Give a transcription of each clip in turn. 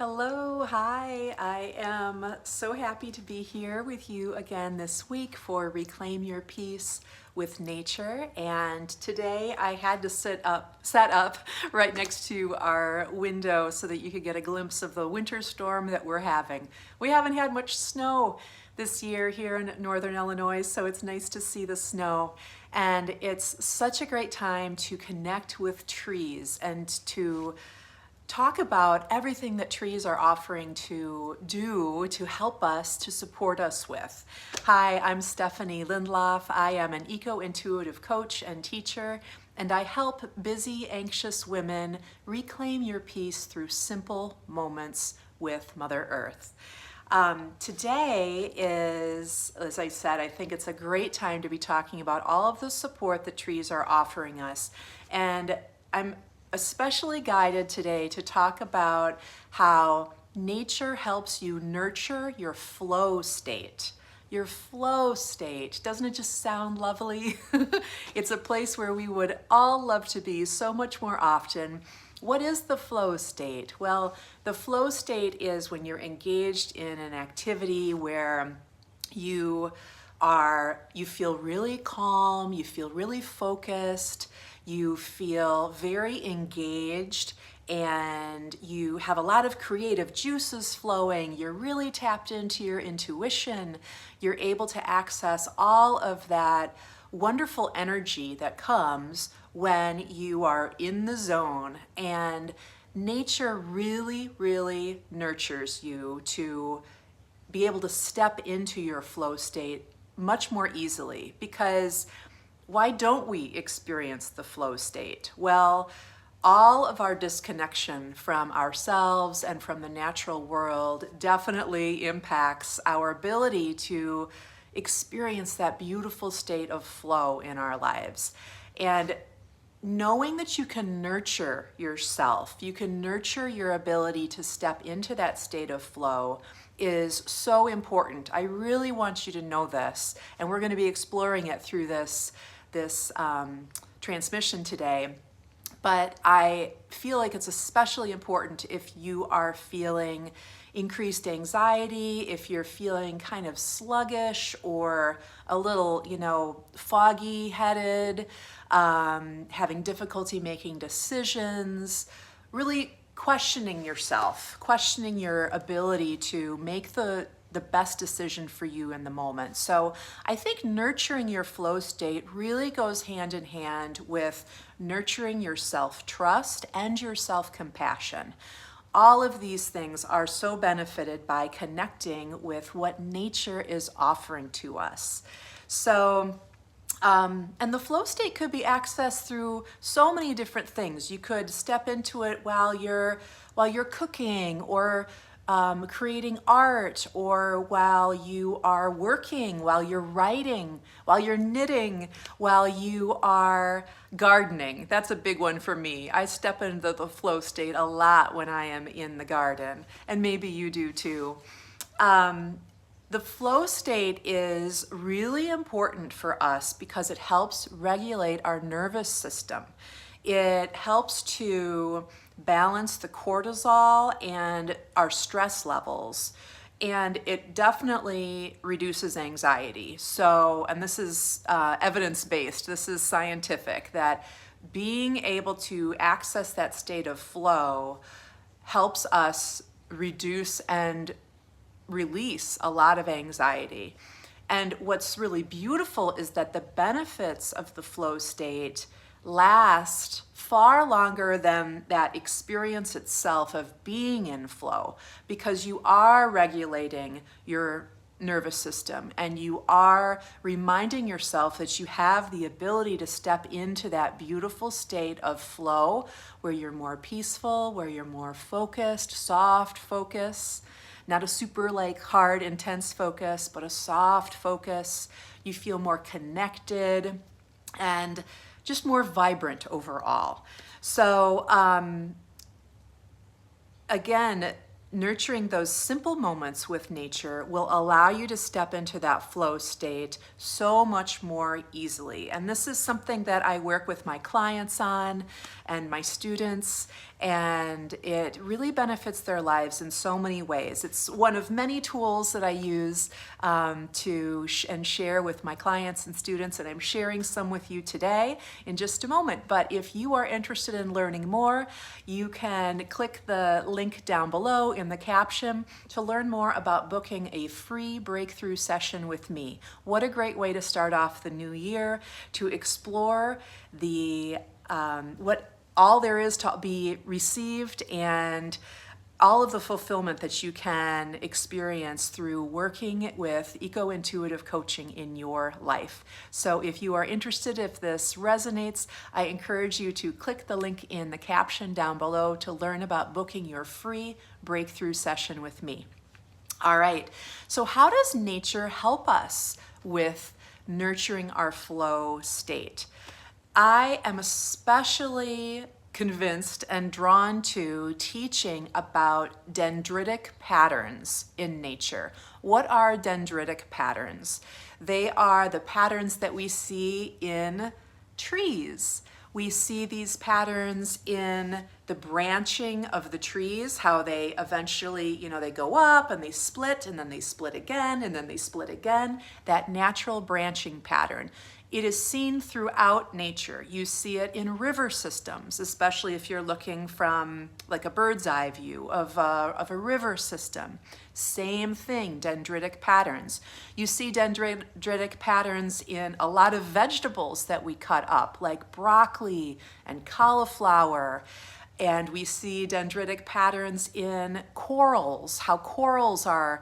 Hello, hi. I am so happy to be here with you again this week for Reclaim Your Peace with Nature. And today I had to set up right next to our window so that you could get a glimpse of the winter storm that we're having. We haven't had much snow this year here in northern Illinois, so it's nice to see the snow. And it's such a great time to connect with trees and to talk about everything that trees are offering to do to help us, to support us with. Hi, I'm Stephanie Lindloff. I am an eco-intuitive coach and teacher, and I help busy, anxious women reclaim your peace through simple moments with Mother Earth. Today is, as I said, I think it's a great time to be talking about all of the support that trees are offering us. And I'm especially guided today to talk about how nature helps you nurture your flow state. Your flow state, doesn't it just sound lovely? It's a place where we would all love to be so much more often. What is the flow state? Well, the flow state is when you're engaged in an activity where you feel really calm, you feel really focused, you feel very engaged, and you have a lot of creative juices flowing. You're really tapped into your intuition. You're able to access all of that wonderful energy that comes when you are in the zone. And nature really, really nurtures you to be able to step into your flow state much more easily. Because why don't we experience the flow state? Well, all of our disconnection from ourselves and from the natural world definitely impacts our ability to experience that beautiful state of flow in our lives. And knowing that you can nurture yourself, you can nurture your ability to step into that state of flow is so important. I really want you to know this, and we're going to be exploring it through this transmission today. But I feel like it's especially important if you are feeling increased anxiety, if you're feeling kind of sluggish or a little, foggy headed, having difficulty making decisions, really questioning yourself, questioning your ability to make the best decision for you in the moment. So I think nurturing your flow state really goes hand in hand with nurturing your self-trust and your self-compassion. All of these things are so benefited by connecting with what nature is offering to us. So and the flow state could be accessed through so many different things. You could step into it while you're cooking, or creating art, or while you are working, while you're writing, while you're knitting, while you are gardening. That's a big one for me. I step into the flow state a lot when I am in the garden, and maybe you do too. The flow state is really important for us because it helps regulate our nervous system. It helps to balance the cortisol and our stress levels, and it definitely reduces anxiety. So, and this is evidence-based, this is scientific, that being able to access that state of flow helps us reduce and release a lot of anxiety. And what's really beautiful is that the benefits of the flow state last far longer than that experience itself of being in flow, because you are regulating your nervous system and you are reminding yourself that you have the ability to step into that beautiful state of flow where you're more peaceful, where you're more focused, soft focus. Not a super hard, intense focus, but a soft focus. You feel more connected and just more vibrant overall. So again, nurturing those simple moments with nature will allow you to step into that flow state so much more easily. And this is something that I work with my clients on and my students. and it really benefits their lives in so many ways. It's one of many tools that I use and share with my clients and students, and I'm sharing some with you today in just a moment. But if you are interested in learning more, you can click the link down below in the caption to learn more about booking a free breakthrough session with me. What a great way to start off the new year, to explore what all there is to be received and all of the fulfillment that you can experience through working with eco-intuitive coaching in your life. So if you are interested, if this resonates, I encourage you to click the link in the caption down below to learn about booking your free breakthrough session with me. All right, so how does nature help us with nurturing our flow state? I am especially convinced and drawn to teaching about dendritic patterns in nature. What are dendritic patterns? They are the patterns that we see in trees. We see these patterns in the branching of the trees, how they eventually, they go up and they split and then they split again and then they split again, that natural branching pattern. It is seen throughout nature. You see it in river systems, especially if you're looking from like a bird's eye view of a river system. Same thing, dendritic patterns. You see dendritic patterns in a lot of vegetables that we cut up, like broccoli and cauliflower. And we see dendritic patterns in corals, how corals are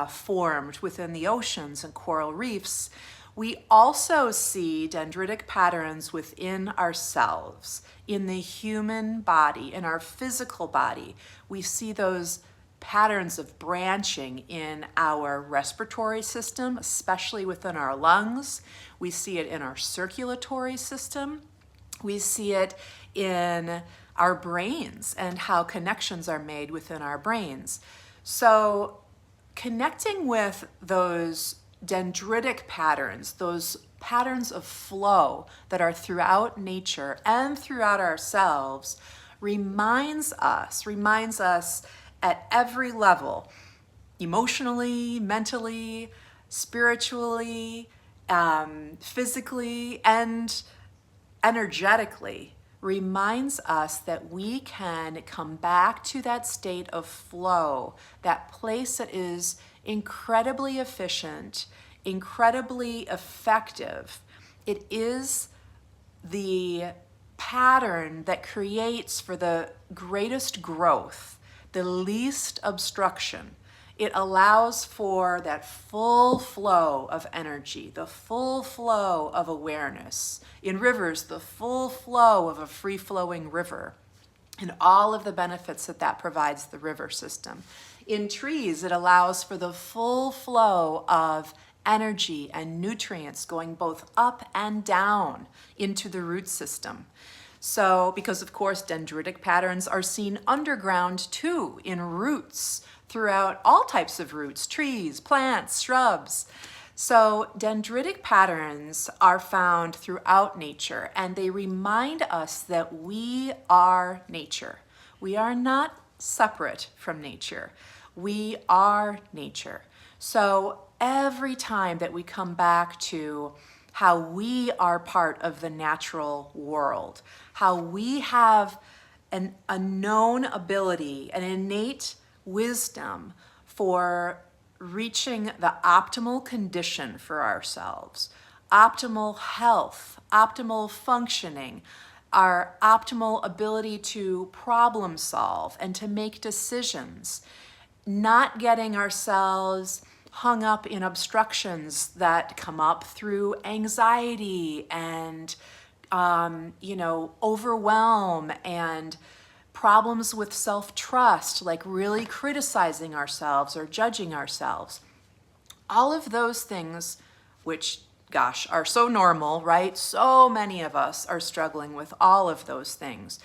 formed within the oceans and coral reefs. We also see dendritic patterns within ourselves, in the human body, in our physical body. We see those patterns of branching in our respiratory system, especially within our lungs. We see it in our circulatory system. We see it in our brains and how connections are made within our brains. So connecting with those dendritic patterns, those patterns of flow that are throughout nature and throughout ourselves, reminds us at every level, emotionally, mentally, spiritually, physically, and energetically, reminds us that we can come back to that state of flow, that place that is incredibly efficient, incredibly effective. It is the pattern that creates for the greatest growth, the least obstruction. It allows for that full flow of energy, the full flow of awareness. In rivers, the full flow of a free-flowing river, and all of the benefits that provides the river system. In trees, it allows for the full flow of energy and nutrients going both up and down into the root system. So, because of course dendritic patterns are seen underground too, in roots, throughout all types of roots, trees, plants, shrubs. So dendritic patterns are found throughout nature, and they remind us that we are nature. We are not separate from nature. We are nature. So every time that we come back to how we are part of the natural world, how we have a known ability, an innate wisdom for reaching the optimal condition for ourselves, optimal health, optimal functioning, our optimal ability to problem solve and to make decisions, not getting ourselves hung up in obstructions that come up through anxiety and overwhelm and problems with self-trust, like really criticizing ourselves or judging ourselves. All of those things, which, gosh, are so normal, right? So many of us are struggling with all of those things.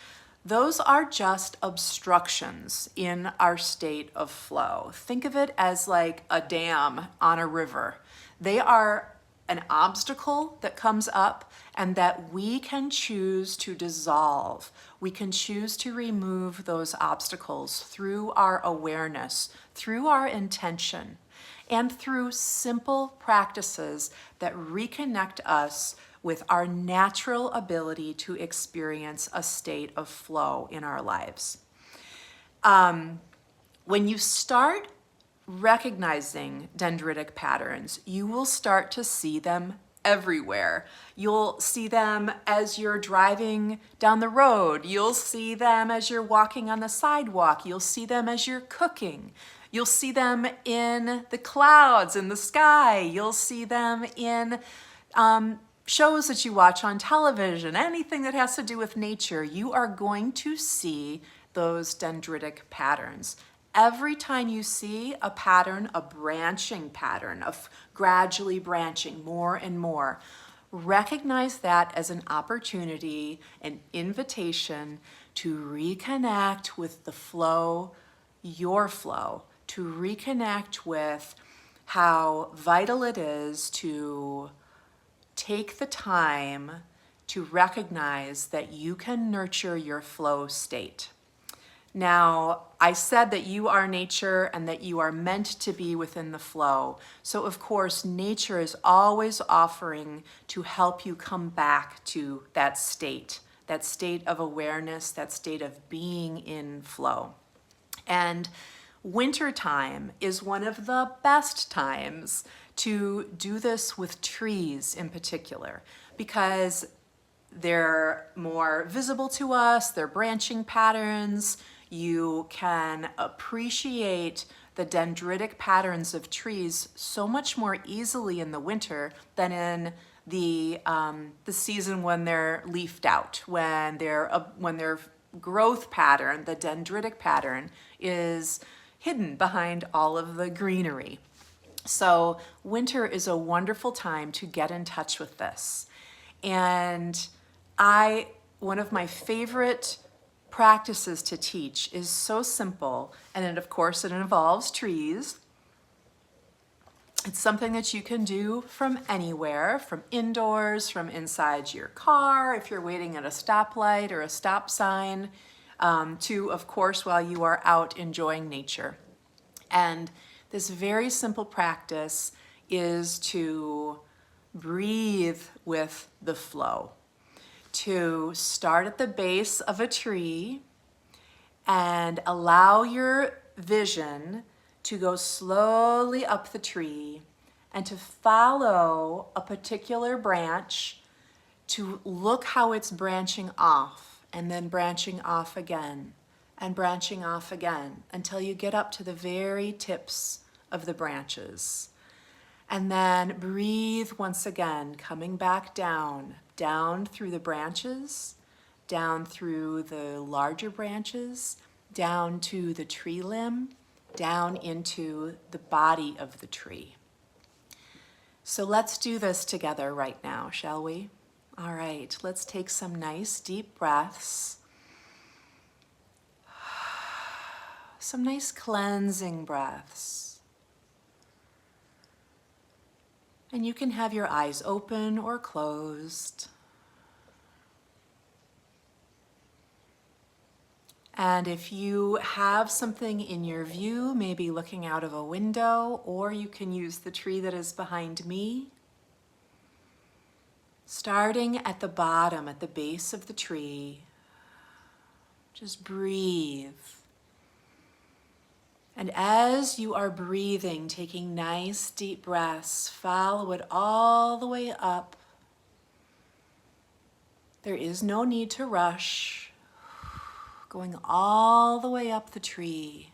Those are just obstructions in our state of flow. Think of it as like a dam on a river. They are an obstacle that comes up and that we can choose to dissolve. We can choose to remove those obstacles through our awareness, through our intention, and through simple practices that reconnect us with our natural ability to experience a state of flow in our lives. When you start recognizing dendritic patterns, you will start to see them everywhere. You'll see them as you're driving down the road. You'll see them as you're walking on the sidewalk. You'll see them as you're cooking. You'll see them in the clouds, in the sky. You'll see them in shows that you watch on television. Anything that has to do with nature, you are going to see those dendritic patterns. Every time you see a pattern, a branching pattern of gradually branching more and more, recognize that as an opportunity, an invitation to reconnect with the flow, your flow, to reconnect with how vital it is to take the time to recognize that you can nurture your flow state. Now, I said that you are nature and that you are meant to be within the flow. So of course, nature is always offering to help you come back to that state of awareness, that state of being in flow. And wintertime is one of the best times to do this with trees in particular, because they're more visible to us, they're branching patterns. You can appreciate the dendritic patterns of trees so much more easily in the winter than in the season when they're leafed out, when their growth pattern, the dendritic pattern, is hidden behind all of the greenery. So winter is a wonderful time to get in touch with this. And one of my favorite practices to teach is so simple, and of course it involves trees. It's something that you can do from anywhere, from indoors, from inside your car, if you're waiting at a stoplight or a stop sign, to, of course, while you are out enjoying nature. And this very simple practice is to breathe with the flow, to start at the base of a tree and allow your vision to go slowly up the tree and to follow a particular branch, to look how it's branching off and then branching off again and branching off again until you get up to the very tips of the branches. And then breathe once again, coming back down through the branches, down through the larger branches, down to the tree limb, down into the body of the tree. So let's do this together right now, shall we? All right, let's take some nice deep breaths. Some nice cleansing breaths. And you can have your eyes open or closed. And if you have something in your view, maybe looking out of a window, or you can use the tree that is behind me. Starting at the bottom, at the base of the tree, just breathe. And as you are breathing, taking nice deep breaths, follow it all the way up. There is no need to rush. Going all the way up the tree.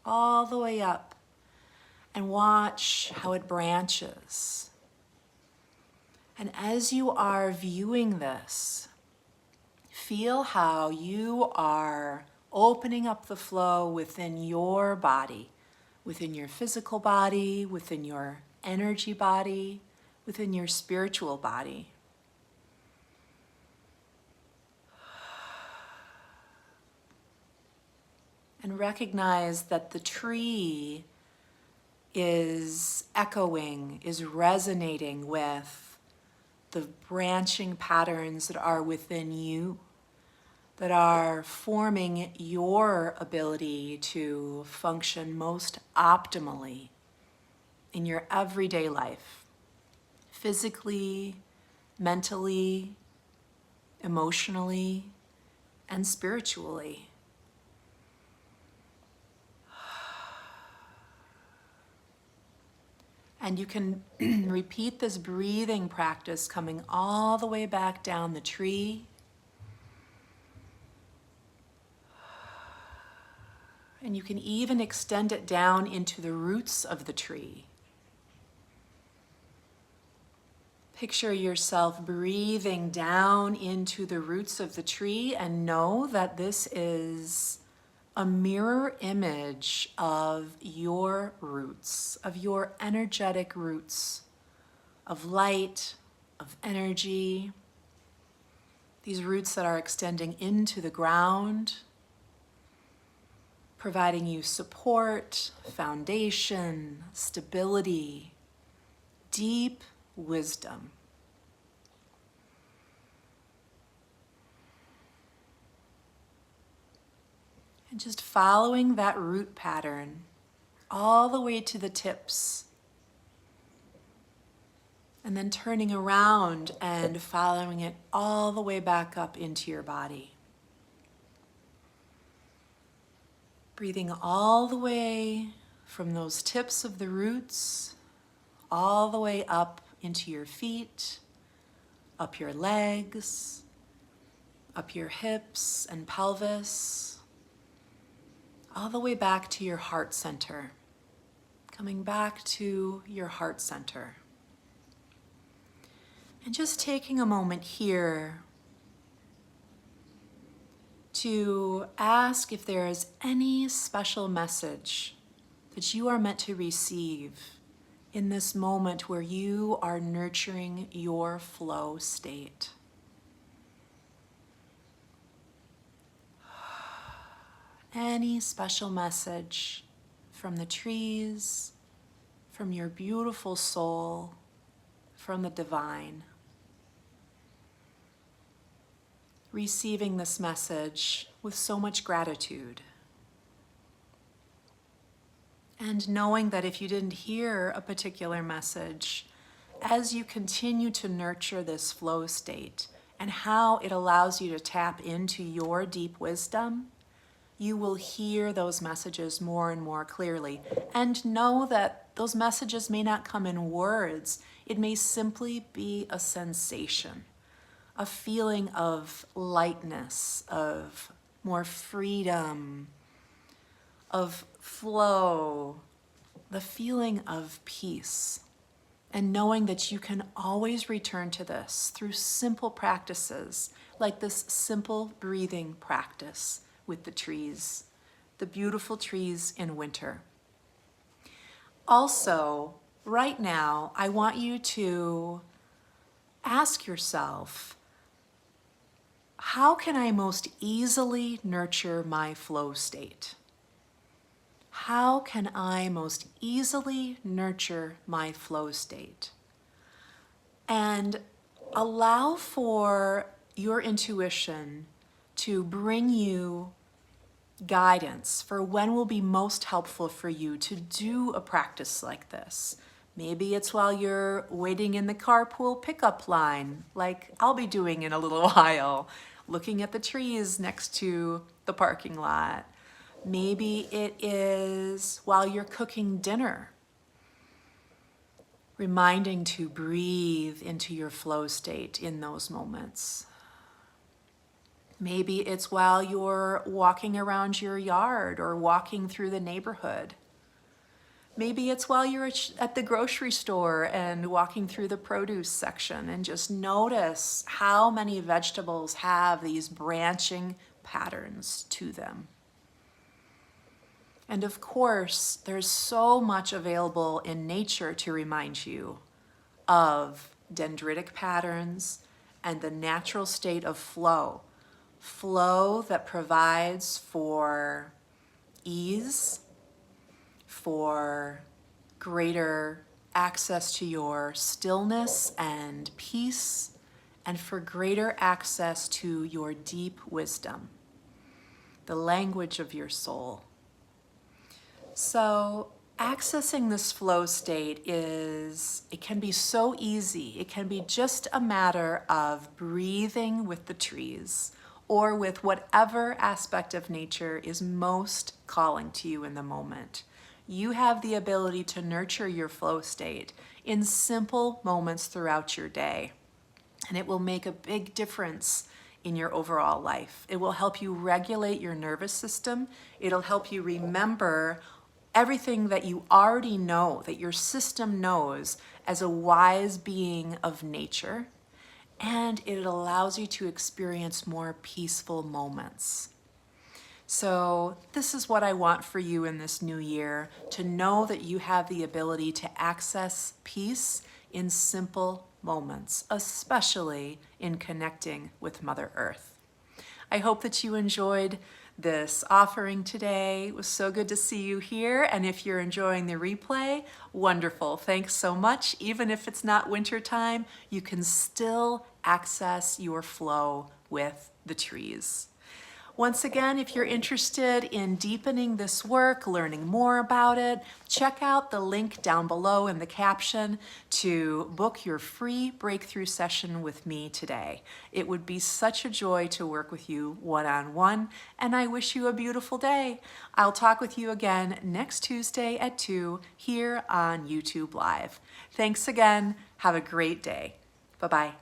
All the way up. And watch how it branches. And as you are viewing this, feel how you are opening up the flow within your body, within your physical body, within your energy body, within your spiritual body. And recognize that the tree is echoing, is resonating with the branching patterns that are within you, that are forming your ability to function most optimally in your everyday life, physically, mentally, emotionally, and spiritually. And you can repeat this breathing practice coming all the way back down the tree. And you can even extend it down into the roots of the tree. Picture yourself breathing down into the roots of the tree and know that this is a mirror image of your roots, of your energetic roots, of light, of energy. These roots that are extending into the ground, providing you support, foundation, stability, deep wisdom. And just following that root pattern all the way to the tips. And then turning around and following it all the way back up into your body. Breathing all the way from those tips of the roots, all the way up into your feet, up your legs, up your hips and pelvis, all the way back to your heart center. Coming back to your heart center. And just taking a moment here to ask if there is any special message that you are meant to receive in this moment where you are nurturing your flow state. Any special message from the trees, from your beautiful soul, from the divine. Receiving this message with so much gratitude. And knowing that if you didn't hear a particular message, as you continue to nurture this flow state and how it allows you to tap into your deep wisdom, you will hear those messages more and more clearly. And know that those messages may not come in words. It may simply be a sensation, a feeling of lightness, of more freedom, of flow, the feeling of peace. And knowing that you can always return to this through simple practices, like this simple breathing practice with the trees, the beautiful trees in winter. Also, right now, I want you to ask yourself, how can I most easily nurture my flow state? How can I most easily nurture my flow state? And allow for your intuition to bring you guidance for when will be most helpful for you to do a practice like this. Maybe it's while you're waiting in the carpool pickup line, like I'll be doing in a little while, looking at the trees next to the parking lot. Maybe it is while you're cooking dinner, reminding to breathe into your flow state in those moments. Maybe it's while you're walking around your yard or walking through the neighborhood. Maybe it's while you're at the grocery store and walking through the produce section, and just notice how many vegetables have these branching patterns to them. And of course, there's so much available in nature to remind you of dendritic patterns and the natural state of flow. Flow that provides for ease, for greater access to your stillness and peace, and for greater access to your deep wisdom, the language of your soul. So accessing this flow state it can be so easy. It can be just a matter of breathing with the trees or with whatever aspect of nature is most calling to you in the moment. You have the ability to nurture your flow state in simple moments throughout your day, and it will make a big difference in your overall life. It will help you regulate your nervous system. It'll help you remember everything that you already know, that your system knows as a wise being of nature, and it allows you to experience more peaceful moments. So this is what I want for you in this new year, to know that you have the ability to access peace in simple moments, especially in connecting with Mother Earth. I hope that you enjoyed this offering today. It was so good to see you here. And if you're enjoying the replay, wonderful. Thanks so much. Even if it's not winter time, you can still access your flow with the trees. Once again, if you're interested in deepening this work, learning more about it, check out the link down below in the caption to book your free breakthrough session with me today. It would be such a joy to work with you one-on-one, and I wish you a beautiful day. I'll talk with you again next Tuesday at 2 here on YouTube Live. Thanks again. Have a great day. Bye-bye.